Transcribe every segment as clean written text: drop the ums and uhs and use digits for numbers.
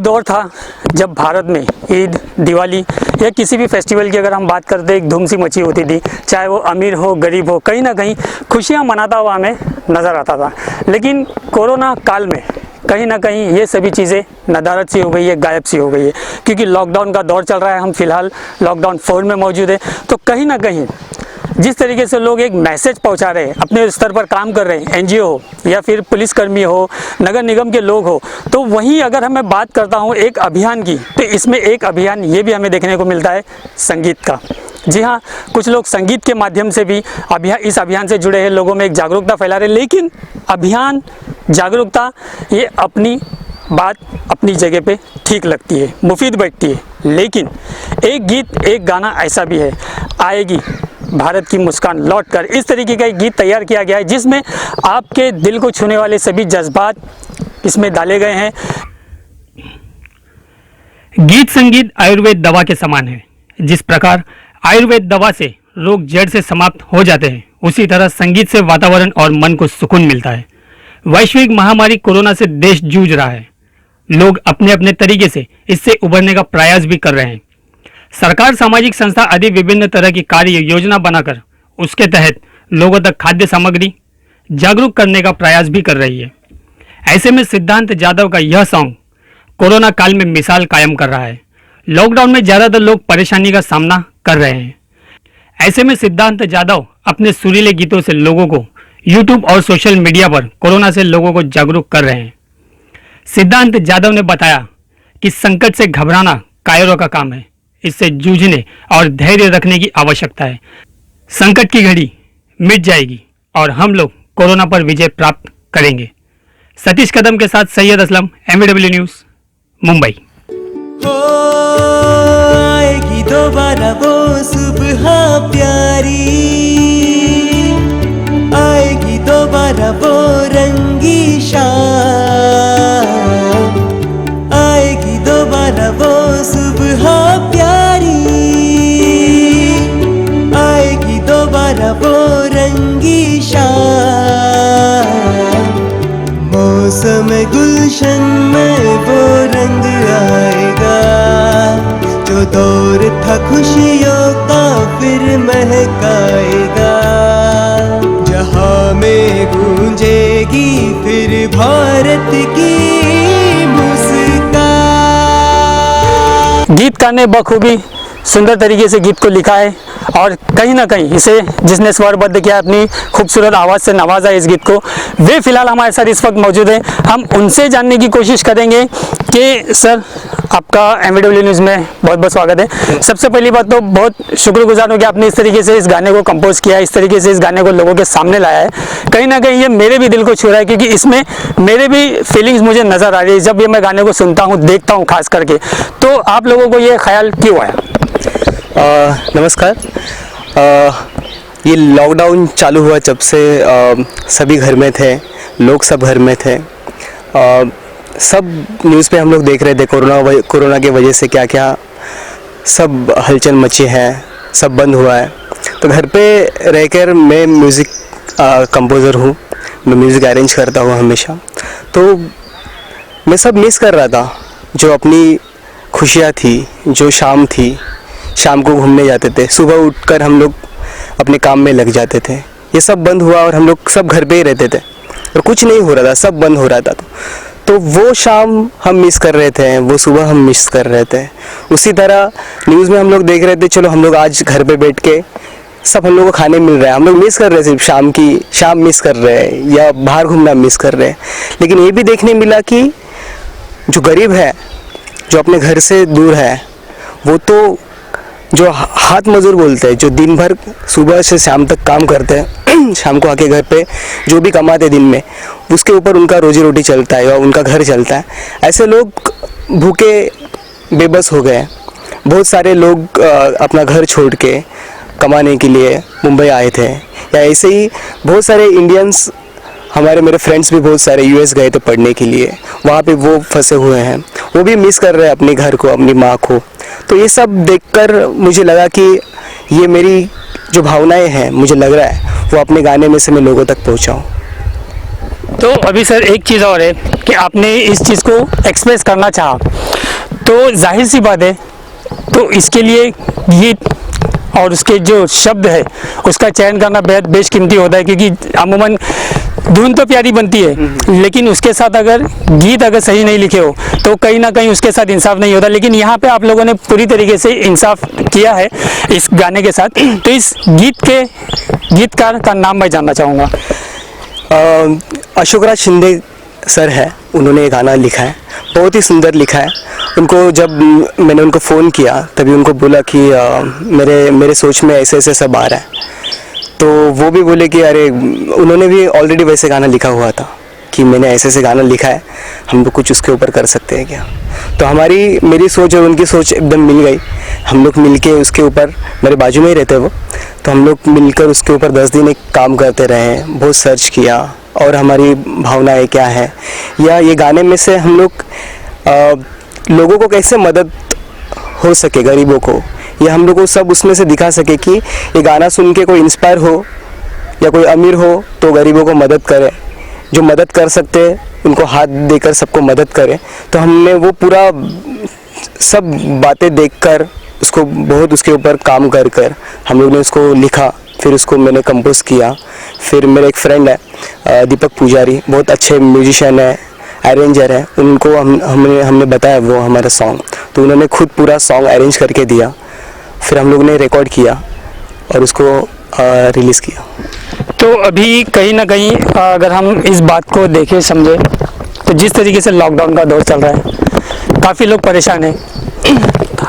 दौर था जब भारत में ईद, दिवाली या किसी भी फेस्टिवल की अगर हम बात करते एक धूम सी मची होती थी, चाहे वो अमीर हो गरीब हो, कहीं ना कहीं खुशियां मनाता हुआ हमें नज़र आता था। लेकिन कोरोना काल में कहीं ना कहीं ये सभी चीज़ें नदारद सी हो गई है, गायब सी हो गई है, क्योंकि लॉकडाउन का दौर चल रहा है। हम फिलहाल लॉकडाउन 4 में मौजूद है। तो कहीं ना कहीं जिस तरीके से लोग एक मैसेज पहुंचा रहे हैं, अपने स्तर पर काम कर रहे हैं, एनजीओ हो या फिर पुलिसकर्मी हो, नगर निगम के लोग हो, तो वहीं अगर मैं बात करता हूं एक अभियान की, तो इसमें एक अभियान ये भी हमें देखने को मिलता है संगीत का। जी हाँ, कुछ लोग संगीत के माध्यम से भी इस अभियान से जुड़े हैं, लोगों में एक जागरूकता फैला रहे हैं। लेकिन अभियान, जागरूकता, ये अपनी बात अपनी जगह पे ठीक लगती है, मुफीद बैठती है। लेकिन एक गीत, एक गाना ऐसा भी है, आएगी भारत की मुस्कान लौट कर, इस तरीके का एक गीत तैयार किया गया है जिसमें आपके दिल को छूने वाले सभी जज्बात इसमें डाले गए हैं। गीत संगीत आयुर्वेद दवा के समान है। जिस प्रकार आयुर्वेद दवा से रोग जड़ से समाप्त हो जाते हैं, उसी तरह संगीत से वातावरण और मन को सुकून मिलता है। वैश्विक महामारी कोरोना से देश जूझ रहा है। लोग अपने अपने तरीके से इससे उबरने का प्रयास भी कर रहे हैं। सरकार, सामाजिक संस्था आदि विभिन्न तरह की कार्य योजना बनाकर उसके तहत लोगों तक खाद्य सामग्री जागरूक करने का प्रयास भी कर रही है। ऐसे में सिद्धांत जाधव का यह सॉन्ग कोरोना काल में मिसाल कायम कर रहा है। लॉकडाउन में ज्यादातर लोग परेशानी का सामना कर रहे हैं। ऐसे में सिद्धांत जाधव अपने सुरीले गीतों से लोगों को यूट्यूब और सोशल मीडिया पर कोरोना से लोगों को जागरूक कर रहे हैं। सिद्धांत जाधव ने बताया कि संकट से घबराना कायरों का काम है, इससे जूझने और धैर्य रखने की आवश्यकता है। संकट की घड़ी मिट जाएगी और हम लोग कोरोना पर विजय प्राप्त करेंगे। सतीश कदम के साथ सैयद असलम, MAW न्यूज़, मुंबई। आएगी दोबारा वो सुबह प्यारी, आएगी दोबारा वो रंगी शाम, आएगी दोबारा वो सुबह प्यारी, आएगी दोबारा वो रंगी शाम। मौसम गुलशन में वो रंग आएगा, जो दौर था खुशियों का फिर महकाएगा। जहां में गूंजेगी फिर भारत की मुस्कान। गीतकार ने बखूबी सुंदर तरीके से गीत को लिखा है और कहीं ना कहीं इसे जिसने स्वरबद्ध किया, अपनी खूबसूरत आवाज़ से नवाजा इस गीत को, वे फिलहाल हमारे साथ इस वक्त मौजूद हैं। हम उनसे जानने की कोशिश करेंगे कि सर, आपका MAW न्यूज़ में बहुत बहुत स्वागत है। सबसे पहली बात तो बहुत शुक्रगुजार हूँ कि आपने इस तरीके से इस गाने को कंपोज किया, इस तरीके से इस गाने को लोगों के सामने लाया है। कहीं ना कहीं ये मेरे भी दिल को छू रहा है, क्योंकि इसमें मेरे भी फीलिंग्स मुझे नज़र आ रही है जब ये मैं गाने को सुनता हूँ, देखता हूँ खास करके। तो आप लोगों को ये ख्याल क्यों आया? नमस्कार। ये लॉकडाउन चालू हुआ जब से सभी घर में थे, लोग सब घर में थे। सब न्यूज़ पे हम लोग देख रहे थे कोरोना के वजह से क्या क्या सब हलचल मची है, सब बंद हुआ है। तो घर पे रहकर मैं म्यूज़िक कंपोज़र हूँ, मैं म्यूज़िक अरेंज करता हूँ हमेशा। तो मैं सब मिस कर रहा था, जो अपनी खुशियाँ थी, जो शाम थी, शाम को घूमने जाते थे, सुबह उठकर हम लोग अपने काम में लग जाते थे। ये सब बंद हुआ और हम लोग सब घर पे ही रहते थे और कुछ नहीं हो रहा था, सब बंद हो रहा था। तो वो शाम हम मिस कर रहे थे, वो सुबह हम मिस कर रहे थे। उसी तरह न्यूज़ में हम लोग देख रहे थे, चलो हम लोग आज घर पे बैठ के सब हम लोग को खाने मिल रहा है, हम लोग मिस कर रहे हैं, सिर्फ शाम मिस कर रहे हैं या बाहर घूमना मिस कर रहे हैं। लेकिन ये भी देखने मिला कि जो गरीब है, जो अपने घर से दूर है, वो तो जो हाथ मजदूर बोलते हैं, जो दिन भर सुबह से शाम तक काम करते हैं, शाम को आके घर पे जो भी कमाते दिन में, उसके ऊपर उनका रोजी रोटी चलता है या उनका घर चलता है। ऐसे लोग भूखे बेबस हो गए। बहुत सारे लोग अपना घर छोड़ के कमाने के लिए मुंबई आए थे, या ऐसे ही बहुत सारे इंडियंस, मेरे फ्रेंड्स भी बहुत सारे US गए थे पढ़ने के लिए, वहाँ पे वो फंसे हुए हैं, वो भी मिस कर रहे हैं अपने घर को, अपनी माँ को। तो ये सब देखकर मुझे लगा कि ये मेरी जो भावनाएं हैं, मुझे लग रहा है वो अपने गाने में से मैं लोगों तक पहुँचाऊँ। तो अभी सर एक चीज़ और है कि आपने इस चीज़ को एक्सप्रेस करना चाहा तो जाहिर सी बात है, तो इसके लिए गीत और उसके जो शब्द है उसका चयन करना बेहद बेशकीमती होता है, क्योंकि अमूमन धुन तो प्यारी बनती है लेकिन उसके साथ अगर गीत अगर सही नहीं लिखे हो तो कहीं ना कहीं उसके साथ इंसाफ नहीं होता। लेकिन यहाँ पे आप लोगों ने पूरी तरीके से इंसाफ किया है इस गाने के साथ। तो इस गीत के गीतकार का नाम मैं जानना चाहूँगा। अशोक राज शिंदे सर है, उन्होंने ये गाना लिखा है, बहुत ही सुंदर लिखा है। उनको जब मैंने उनको फ़ोन किया तभी उनको बोला कि मेरे सोच में ऐसे ऐसे सब आ रहा है, तो वो भी बोले कि अरे उन्होंने भी ऑलरेडी वैसे गाना लिखा हुआ था कि मैंने ऐसे ऐसे गाना लिखा है, हम लोग कुछ उसके ऊपर कर सकते हैं क्या। तो मेरी सोच और उनकी सोच एकदम मिल गई। हम लोग मिलके उसके ऊपर, मेरे बाजू में ही रहते वो, तो हम लोग मिलकर उसके ऊपर 10 दिन एक काम करते रहे, बहुत सर्च किया और हमारी भावनाएं क्या है, या ये गाने में से हम लोग लोगों को कैसे मदद हो सके, गरीबों को, या हम लोग को सब उसमें से दिखा सके कि ये गाना सुन के कोई इंस्पायर हो या कोई अमीर हो तो गरीबों को मदद करे, जो मदद कर सकते हैं उनको हाथ देकर सबको मदद करे। तो हमने वो पूरा सब बातें देखकर उसको बहुत उसके ऊपर काम कर हम लोग ने उसको लिखा, फिर उसको मैंने कंपोज किया। फिर मेरा एक फ्रेंड है दीपक पुजारी, बहुत अच्छे म्यूजिशियन है, अरेंजर है, उनको हमने बताया वो हमारा सॉन्ग, तो उन्होंने खुद पूरा सॉन्ग अरेंज करके दिया। फिर हम लोग ने रिकॉर्ड किया और उसको रिलीज़ किया। तो अभी कहीं ना कहीं अगर हम इस बात को देखें समझे तो जिस तरीके से लॉकडाउन का दौर चल रहा है, काफ़ी लोग परेशान हैं,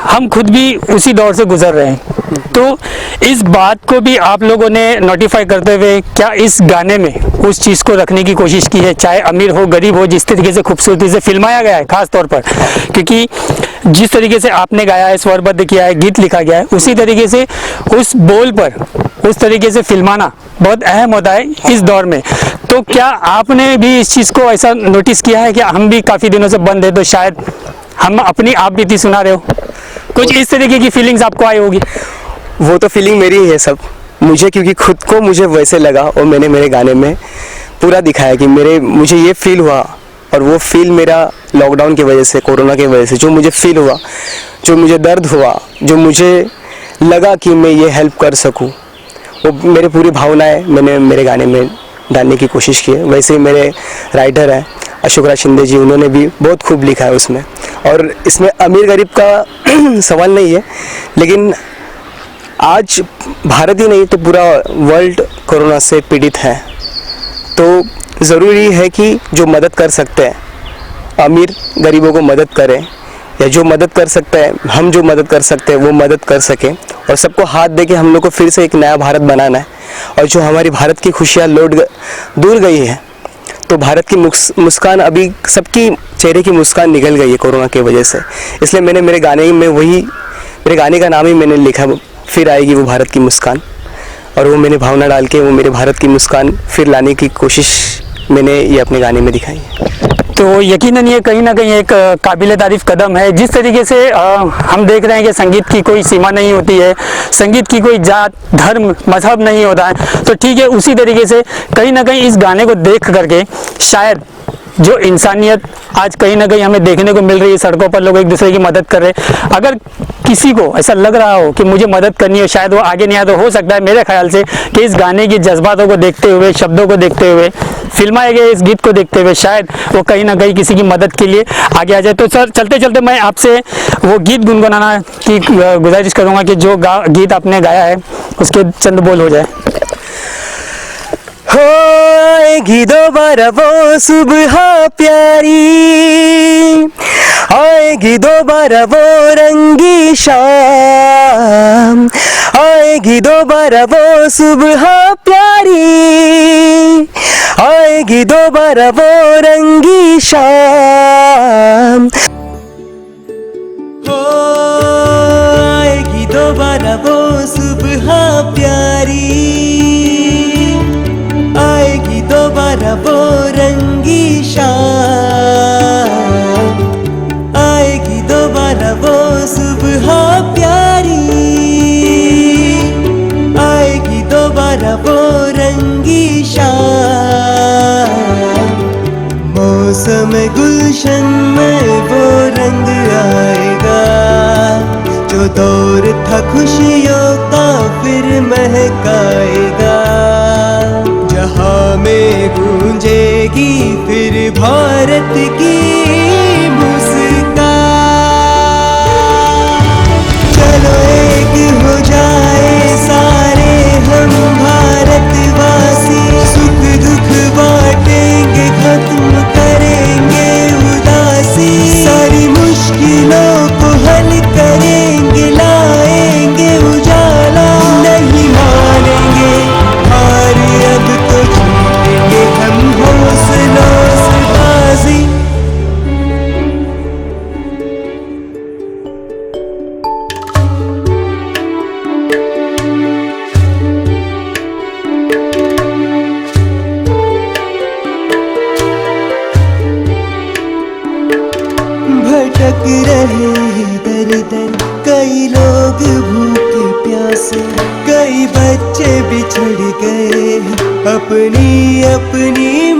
हम खुद भी उसी दौर से गुजर रहे हैं। तो इस बात को भी आप लोगों ने नोटिफाई करते हुए क्या इस गाने में उस चीज़ को रखने की कोशिश की है, चाहे अमीर हो गरीब हो, जिस तरीके से खूबसूरती से फिल्माया गया है ख़ास तौर पर, क्योंकि जिस तरीके से आपने गाया है, स्वरबद्ध किया है, गीत लिखा गया है, उसी तरीके से उस बोल पर उस तरीके से फिल्माना बहुत अहम होता है इस दौर में। तो क्या आपने भी इस चीज़ को ऐसा नोटिस किया है कि हम भी काफ़ी दिनों से बंद है तो शायद हम अपनी आप बीती सुना रहे हो, कुछ इस तरीके की फीलिंग्स आपको आई होगी? वो तो फीलिंग मेरी ही है सब, मुझे, क्योंकि खुद को मुझे वैसे लगा और मैंने मेरे गाने में पूरा दिखाया कि मुझे ये फील हुआ, और वो फील मेरा लॉकडाउन की वजह से, कोरोना की वजह से जो मुझे फील हुआ, जो मुझे दर्द हुआ, जो मुझे लगा कि मैं ये हेल्प कर सकूं, वो मेरी पूरी भावनाएं मैंने मेरे गाने में डालने की कोशिश की है। वैसे ही मेरे राइटर हैं अशोक राज शिंदे जी, उन्होंने भी बहुत खूब लिखा है उसमें। और इसमें अमीर गरीब का सवाल नहीं है, लेकिन आज भारत ही नहीं तो पूरा वर्ल्ड कोरोना से पीड़ित है, तो ज़रूरी है कि जो मदद कर सकते हैं अमीर गरीबों को मदद करें, या जो मदद कर सकते हैं, हम जो मदद कर सकते हैं वो मदद कर सकें, और सबको हाथ दे के हम लोग को फिर से एक नया भारत बनाना है। और जो हमारी भारत की खुशियाँ दूर गई है, तो भारत की मुस्कान, अभी सबकी चेहरे की मुस्कान निकल गई है कोरोना की वजह से। इसलिए मैंने मेरे गाने का नाम ही मैंने लिखा, फिर आएगी वो भारत की मुस्कान, और वो मैंने भावना डाल के वो मेरे भारत की मुस्कान फिर लाने की कोशिश मैंने ये अपने गाने में दिखाई है। तो यकीनन ये कहीं ना कहीं एक काबिल तारीफ कदम है। जिस तरीके से हम देख रहे हैं कि संगीत की कोई सीमा नहीं होती है, संगीत की कोई जात धर्म मजहब नहीं होता है, तो ठीक है उसी तरीके से कहीं ना कहीं इस गाने को देख करके शायद जो इंसानियत आज कहीं ना कहीं हमें देखने को मिल रही है, सड़कों पर लोग एक दूसरे की मदद कर रहे हैं, अगर किसी को ऐसा लग रहा हो कि मुझे मदद करनी है, शायद वो आगे नहीं आया, तो हो सकता है मेरे ख्याल से कि इस गाने की जज्बातों को देखते हुए, शब्दों को देखते हुए, फिल्माए गए इस गीत को देखते हुए शायद वो कहीं ना कहीं किसी की मदद के लिए आगे आ जाए। तो सर चलते चलते मैं आपसे वो गीत गुनगुनाना की गुजारिश करूँगा कि जो गीत आपने गाया है उसके चंद बोल हो जाए। आएगी दोबारा वो सुबह प्यारी, आएगी दोबारा वो रंगी शाम, आएगी दोबारा वो सुबह प्यारी, आएगी दोबारा वो रंगी शाम। हो आएगी दोबारा वो सुबह प्यारी, आएगी दोबारा वो रंगी शाम, आएगी दोबारा वो सुबह प्यारी, आएगी दोबारा वो रंगी शाम। मौसम गुलशन में वो रंग आए, था खुशियों का फिर महकाएगा, जहां में गूंजेगी फिर भारत की मुस्कान। चलो एक हो जाए सारे हम भारतवासी, सुख दुख बांटेंगे, खत्म करेंगे उदासी, सारी मुश्किलों को हल करेंगे, लाएंगे उजाला, नहीं मानेंगे हार अब तो जीतेंगे हम हौसलों से बाजी। भटक रहे दर दर कई लोग भूखे प्यासे, कई बच्चे बिछड़ गए अपनी अपनी